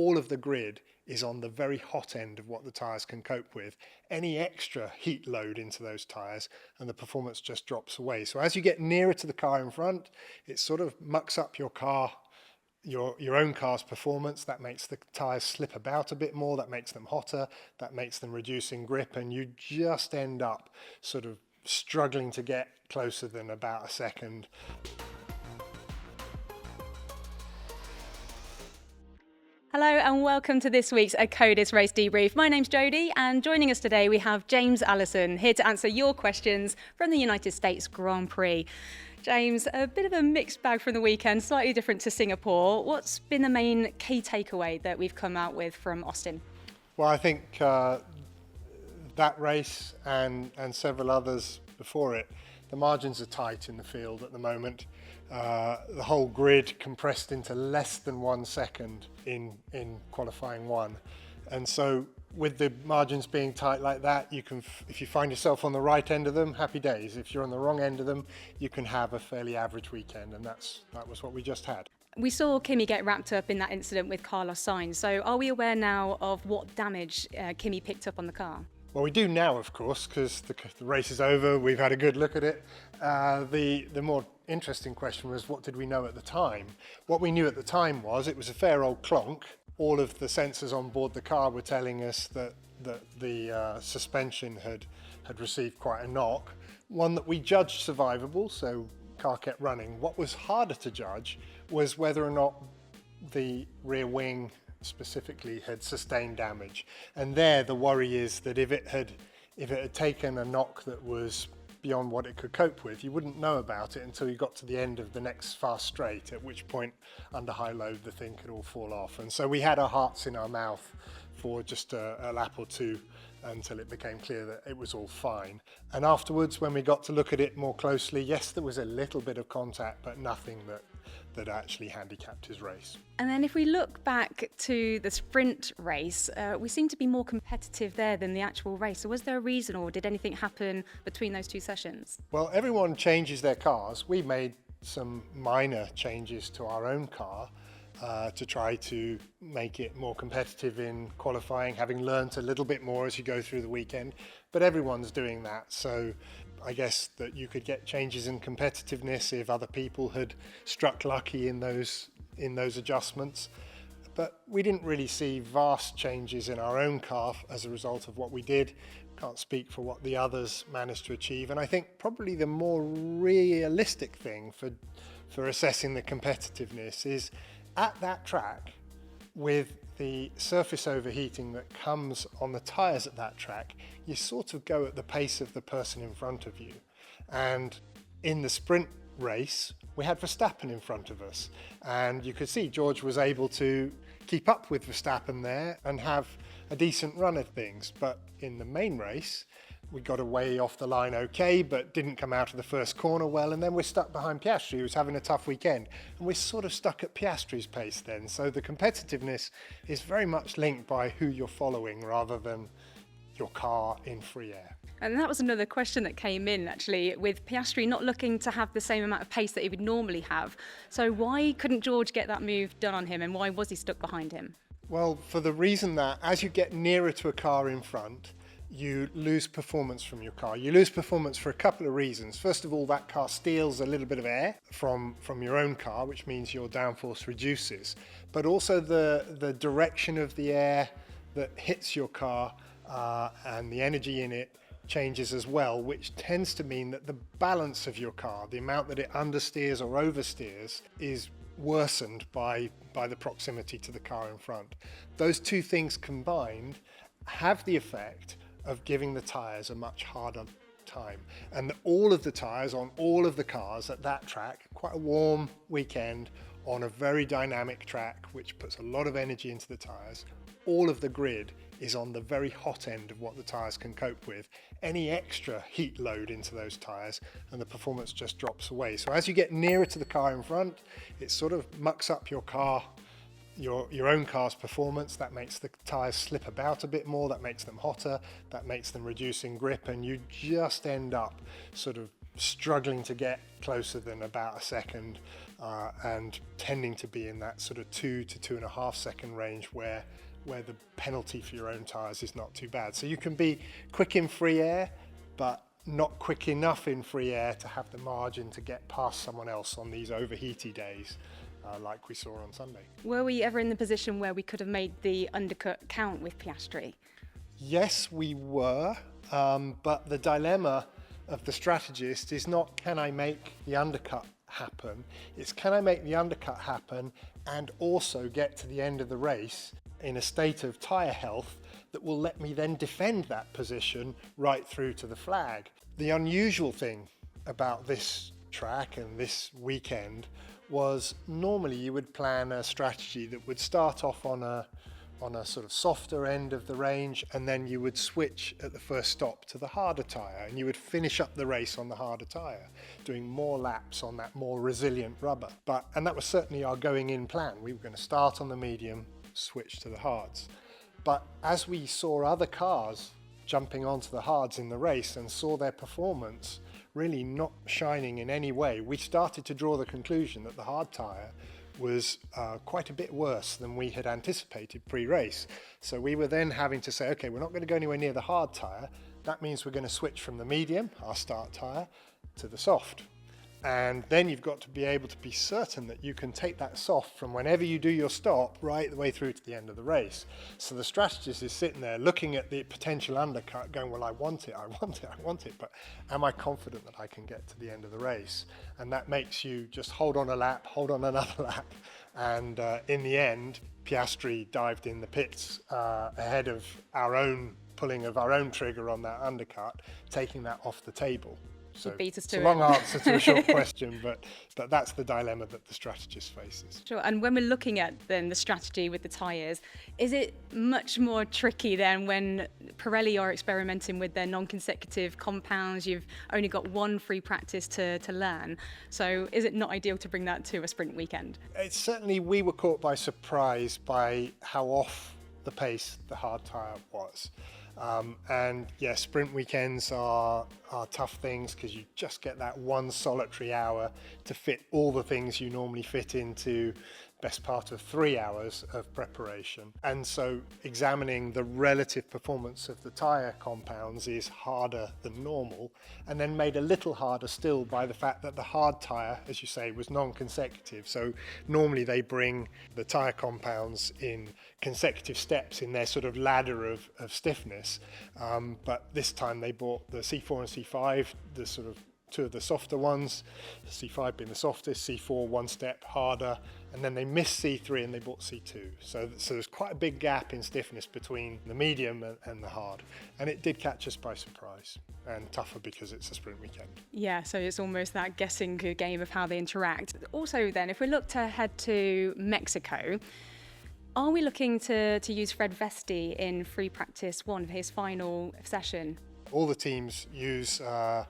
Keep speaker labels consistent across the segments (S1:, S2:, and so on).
S1: all of the grid is on the very hot end of what the tyres can cope with. Any extra heat load into those tyres and the performance just drops away. So as you get nearer to the car in front, it sort of mucks up your car, your own car's performance. That makes the tyres slip about a bit more, that makes them hotter, that makes them reduce in grip, and you just end up sort of struggling to get closer than about a second.
S2: Hello and welcome to this week's Akkodis Race Debrief. My name's Jodi, and joining us today we have James Allison, here to answer your questions from the United States Grand Prix. James, a bit of a mixed bag from the weekend, slightly different to Singapore. What's been the main key takeaway that we've come out with from Austin?
S1: Well, I think that race and several others before it, the margins are tight in the field at the moment. The whole grid compressed into less than 1 second in qualifying one. And so with the margins being tight like that, you can, if you find yourself on the right end of them, happy days. If you're on the wrong end of them, you can have a fairly average weekend, and that was what we just had.
S2: We saw Kimi get wrapped up in that incident with Carlos Sainz. So are we aware now of what damage Kimi picked up on the car?
S1: Well, we do now, of course, because the race is over. We've had a good look at it. The more interesting question was, what did we know at the time? What we knew at the time was it was a fair old clonk. All of the sensors on board the car were telling us that the suspension had received quite a knock. One that we judged survivable, so car kept running. What was harder to judge was whether or not the rear wing specifically had sustained damage. And there the worry is that if it had taken a knock that was beyond what it could cope with, you wouldn't know about it until you got to the end of the next fast straight, at which point under high load the thing could all fall off. And so we had our hearts in our mouth for just a lap or two until it became clear that it was all fine. And afterwards, when we got to look at it more closely, yes, there was a little bit of contact, but nothing that actually handicapped his race.
S2: And then if we look back to the sprint race, we seem to be more competitive there than the actual race. So was there a reason, or did anything happen between those two sessions?
S1: Well, everyone changes their cars. We made some minor changes to our own car to try to make it more competitive in qualifying, having learnt a little bit more as you go through the weekend. But everyone's doing that. So I guess that you could get changes in competitiveness if other people had struck lucky in those adjustments. But we didn't really see vast changes in our own car as a result of what we did. Can't speak for what the others managed to achieve. And I think probably the more realistic thing for assessing the competitiveness is at that track, with the surface overheating that comes on the tyres at that track, you sort of go at the pace of the person in front of you. And in the sprint race, we had Verstappen in front of us. And you could see George was able to keep up with Verstappen there and have a decent run at things. But in the main race, we got away off the line okay, but didn't come out of the first corner well, and then we're stuck behind Piastri, who was having a tough weekend. And we're sort of stuck at Piastri's pace then. So the competitiveness is very much linked by who you're following rather than your car in free air.
S2: And that was another question that came in, actually, with Piastri not looking to have the same amount of pace that he would normally have. So why couldn't George get that move done on him, and why was he stuck behind him?
S1: Well, for the reason that as you get nearer to a car in front, you lose performance from your car. You lose performance for a couple of reasons. First of all, that car steals a little bit of air from your own car, which means your downforce reduces. But also the direction of the air that hits your car and the energy in it changes as well, which tends to mean that the balance of your car, the amount that it understeers or oversteers, is worsened by the proximity to the car in front. Those two things combined have the effect of giving the tyres a much harder time. And all of the tyres on all of the cars at that track, quite a warm weekend on a very dynamic track, which puts a lot of energy into the tyres, all of the grid is on the very hot end of what the tyres can cope with. Any extra heat load into those tyres and the performance just drops away. So as you get nearer to the car in front, it sort of mucks up your car, your own car's performance. That makes the tyres slip about a bit more, that makes them hotter, that makes them reduce in grip, and you just end up sort of struggling to get closer than about a second and tending to be in that sort of 2 to 2.5 second range where the penalty for your own tyres is not too bad. So you can be quick in free air, but not quick enough in free air to have the margin to get past someone else on these overheaty days, like we saw on Sunday.
S2: Were we ever in the position where we could have made the undercut count with Piastri?
S1: Yes, we were, but the dilemma of the strategist is not, can I make the undercut happen? It's, can I make the undercut happen and also get to the end of the race in a state of tyre health that will let me then defend that position right through to the flag. The unusual thing about this track and this weekend was normally you would plan a strategy that would start off on a sort of softer end of the range, and then you would switch at the first stop to the harder tyre, and you would finish up the race on the harder tyre, doing more laps on that more resilient rubber. And that was certainly our going in plan. We were going to start on the medium, switch to the hards. But as we saw other cars jumping onto the hards in the race and saw their performance really not shining in any way, we started to draw the conclusion that the hard tyre was quite a bit worse than we had anticipated pre-race. So we were then having to say, okay, we're not going to go anywhere near the hard tyre. That means we're going to switch from the medium, our start tyre, to the soft. And then you've got to be able to be certain that you can take that soft from whenever you do your stop right the way through to the end of the race. So the strategist is sitting there looking at the potential undercut going, well, I want it, but am I confident that I can get to the end of the race? And that makes you just hold on a lap, hold on another lap. And in the end, Piastri dived in the pits ahead of our own pulling of our own trigger on that undercut, taking that off the table. So
S2: beat us
S1: it's
S2: to
S1: a long
S2: it.
S1: answer to a short question, but that's the dilemma that the strategist faces.
S2: Sure. And when we're looking at then the strategy with the tyres, is it much more tricky than when Pirelli are experimenting with their non-consecutive compounds? You've only got one free practice to learn. So is it not ideal to bring that to a sprint weekend?
S1: It's certainly, we were caught by surprise by how off the pace the hard tyre was. And yeah, sprint weekends are tough things because you just get that one solitary hour to fit all the things you normally fit into best part of 3 hours of preparation. And so examining the relative performance of the tyre compounds is harder than normal, and then made a little harder still by the fact that the hard tyre, as you say, was non-consecutive. So normally they bring the tyre compounds in consecutive steps in their sort of ladder of stiffness, but this time they bought the C4 and C5, the sort of two of the softer ones, C5 being the softest, C4 one step harder, and then they missed C3 and they bought C2. So there's quite a big gap in stiffness between the medium and the hard. And it did catch us by surprise, and tougher because it's a sprint weekend.
S2: Yeah, so it's almost that guessing game of how they interact. Also then, if we look to head to Mexico, are we looking to use Fred Vesti in free practice one for his final session?
S1: All the teams use a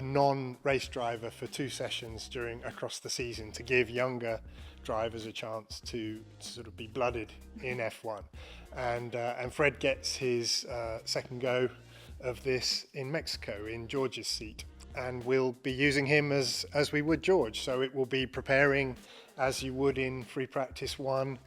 S1: non-race driver for 2 sessions across the season to give younger drivers a chance to sort of be blooded in F1. And Fred gets his second go of this in Mexico in George's seat, and we'll be using him as we would George. So it will be preparing as you would in free practice 1,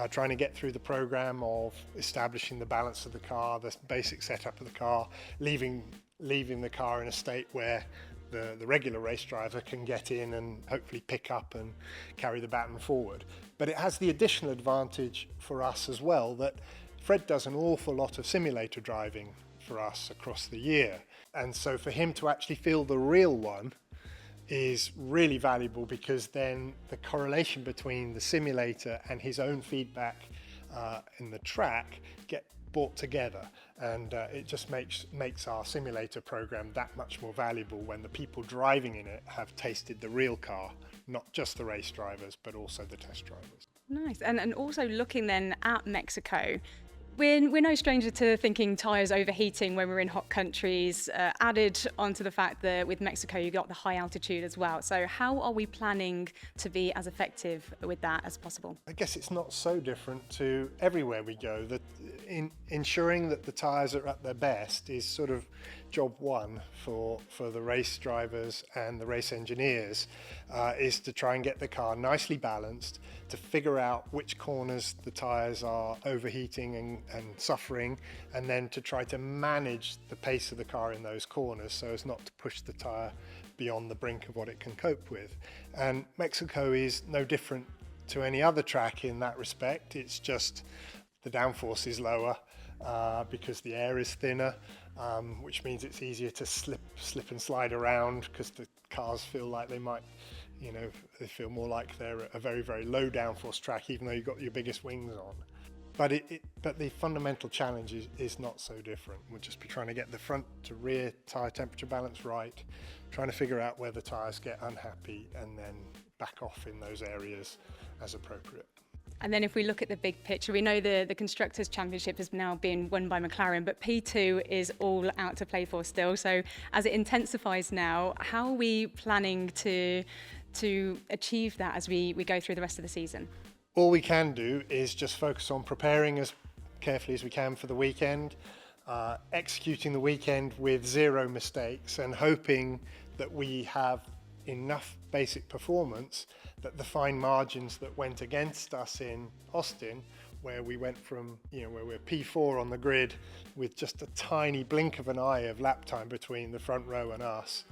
S1: trying to get through the program of establishing the balance of the car, the basic setup of the car, leaving the car in a state where the regular race driver can get in and hopefully pick up and carry the baton forward. But it has the additional advantage for us as well that Fred does an awful lot of simulator driving for us across the year. And so for him to actually feel the real one is really valuable, because then the correlation between the simulator and his own feedback in the track get brought together, and it just makes our simulator program that much more valuable when the people driving in it have tasted the real car, not just the race drivers but also the test drivers.
S2: Nice. And also looking then at Mexico, We're no stranger to thinking tyres overheating when we're in hot countries, added onto the fact that with Mexico you've got the high altitude as well. So how are we planning to be as effective with that as possible?
S1: I guess it's not so different to everywhere we go. That ensuring that the tyres are at their best is sort of job one for the race drivers and the race engineers, is to try and get the car nicely balanced, to figure out which corners the tyres are overheating and suffering, and then to try to manage the pace of the car in those corners so as not to push the tyre beyond the brink of what it can cope with. And Mexico is no different to any other track in that respect. It's just the downforce is lower because the air is thinner, which means it's easier to slip and slide around because the cars feel like they might, they feel more like they're a very, very low downforce track, even though you've got your biggest wings on. But the fundamental challenge is not so different. We'll just be trying to get the front to rear tyre temperature balance right, trying to figure out where the tyres get unhappy, and then back off in those areas as appropriate.
S2: And then if we look at the big picture, we know the Constructors' Championship has now been won by McLaren, but P2 is all out to play for still. So as it intensifies now, how are we planning to achieve that as we go through the rest of the season?
S1: All we can do is just focus on preparing as carefully as we can for the weekend, executing the weekend with zero mistakes, and hoping that we have enough basic performance that the fine margins that went against us in Austin, where we went from, where we're P4 on the grid with just a tiny blink of an eye of lap time between the front row and us,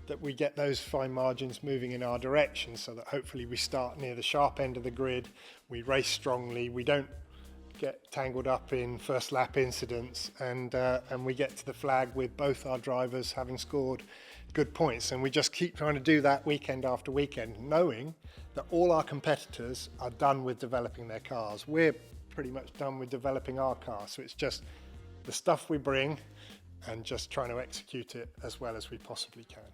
S1: that we get those fine margins moving in our direction so that hopefully we start near the sharp end of the grid, we race strongly, we don't get tangled up in first lap incidents, and we get to the flag with both our drivers having scored good points. And we just keep trying to do that weekend after weekend, knowing that all our competitors are done with developing their cars. We're pretty much done with developing our car, so it's just the stuff we bring and just trying to execute it as well as we possibly can.